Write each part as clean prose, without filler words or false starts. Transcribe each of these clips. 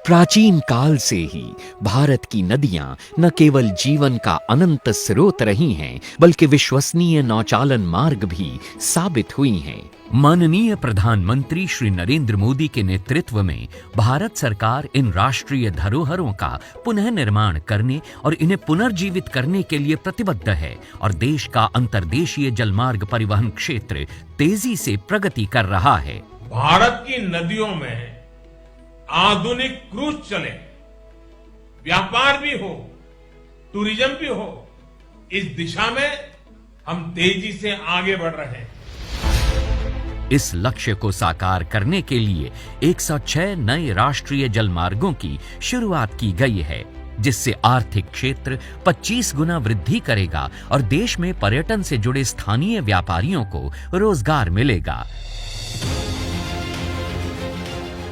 प्राचीन काल से ही भारत की नदियां न केवल जीवन का अनंत स्रोत रही हैं, बल्कि विश्वसनीय नौचालन मार्ग भी साबित हुई हैं। माननीय प्रधानमंत्री श्री नरेंद्र मोदी के नेतृत्व में भारत सरकार इन राष्ट्रीय धरोहरों का पुनः निर्माण करने और इन्हें पुनर्जीवित करने के लिए प्रतिबद्ध है और देश का अंतर्देशीय जलमार्ग परिवहन क्षेत्र तेजी से प्रगति कर रहा है। भारत की नदियों में आधुनिक क्रूज चले, व्यापार भी हो, टूरिज्म भी हो, इस दिशा में हम तेजी से आगे बढ़ रहे हैं। इस लक्ष्य को साकार करने के लिए 106 नए राष्ट्रीय जलमार्गों की शुरुआत की गई है, जिससे आर्थिक क्षेत्र 25 गुना वृद्धि करेगा और देश में पर्यटन से जुड़े स्थानीय व्यापारियों को रोजगार मिलेगा।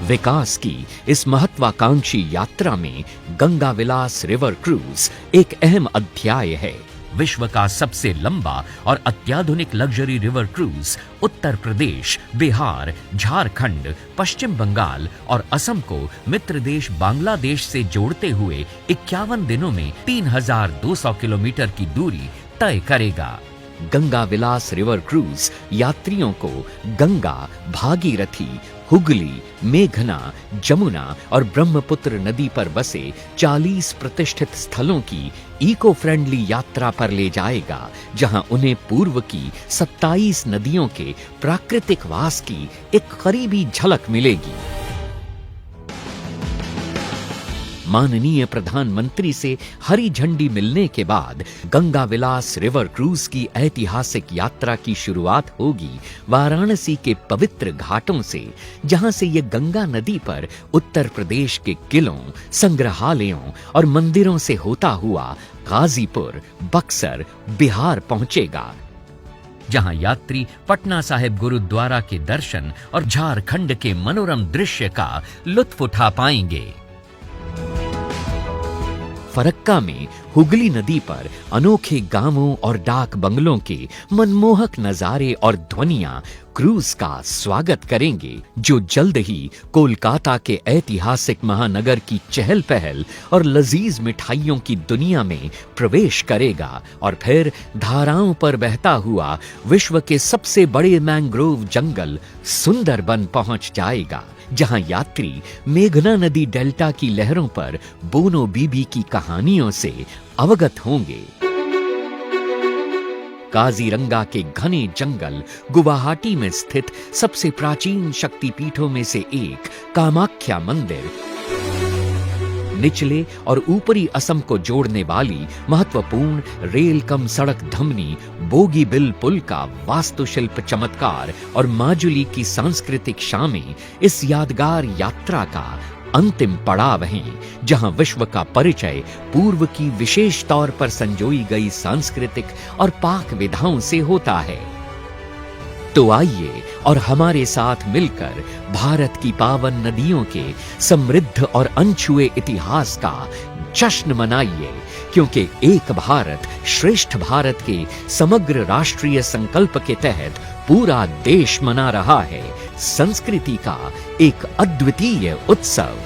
विकास की इस महत्वाकांक्षी यात्रा में गंगा विलास रिवर क्रूज एक अहम अध्याय है। विश्व का सबसे लंबा और अत्याधुनिक luxury river cruise Uttar Pradesh, Bihar, Jharkhand, पश्चिम बंगाल और असम को मित्र देश बांग्लादेश से जोड़ते हुए 51 दिनों में 3200 किलोमीटर की दूरी तय करेगा। गंगा विलास रिवर क्रूज यात्रियों को गंगा, भागीरथी, हुगली, मेघना, जमुना और ब्रह्मपुत्र नदी पर बसे 40 प्रतिष्ठित स्थलों की इको फ्रेंडली यात्रा पर ले जाएगा, जहां उन्हें पूर्व की 27 नदियों के प्राकृतिक वास की एक करीबी झलक मिलेगी। माननीय प्रधानमंत्री से हरी झंडी मिलने के बाद गंगा विलास रिवर क्रूज की ऐतिहासिक यात्रा की शुरुआत होगी वाराणसी के पवित्र घाटों से, जहां से ये गंगा नदी पर उत्तर प्रदेश के किलों, संग्रहालयों और मंदिरों से होता हुआ गाजीपुर, बक्सर, बिहार पहुंचेगा, जहां यात्री पटना साहिब गुरुद्वारा के दर्शन और झारखंड के मनोरम दृश्य का लुत्फ उठा पाएंगे। फरक्का में हुगली नदी पर अनोखे गांवों और डाक बंगलों के मनमोहक नजारे और ध्वनियां क्रूज का स्वागत करेंगे, जो जल्द ही कोलकाता के ऐतिहासिक महानगर की चहल पहल और लजीज मिठाइयों की दुनिया में प्रवेश करेगा और फिर धाराओं पर बहता हुआ विश्व के सबसे बड़े मैंग्रोव जंगल सुंदरबन पहुंच जाएगा, जहां यात्री मेघना नदी डेल्टा की लहरों पर बोनो बीबी की कहानियों से अवगत होंगे। काजीरंगा के घने जंगल गुवाहाटी में स्थित सबसे प्राचीन शक्तिपीठों में से एक कामाख्या मंदिर, निचले और ऊपरी असम को जोड़ने वाली महत्वपूर्ण रेल कम सड़क धमनी बोगीबिल पुल का वास्तुशिल्प चमत्कार और माजुली की सांस्कृतिक शामें इस यादगार यात्रा का अंतिम पड़ाव हैं, जहां विश्व का परिचय पूर्व की विशेष तौर पर संजोई गई सांस्कृतिक और पाक विधाओं से होता है। तो आइए और हमारे साथ मिलकर भारत की पावन नदियों के समृद्ध और अनछुए इतिहास का जश्न मनाइए, क्योंकि एक भारत श्रेष्ठ भारत के समग्र राष्ट्रीय संकल्प के तहत पूरा देश मना रहा है संस्कृति का एक अद्वितीय उत्सव।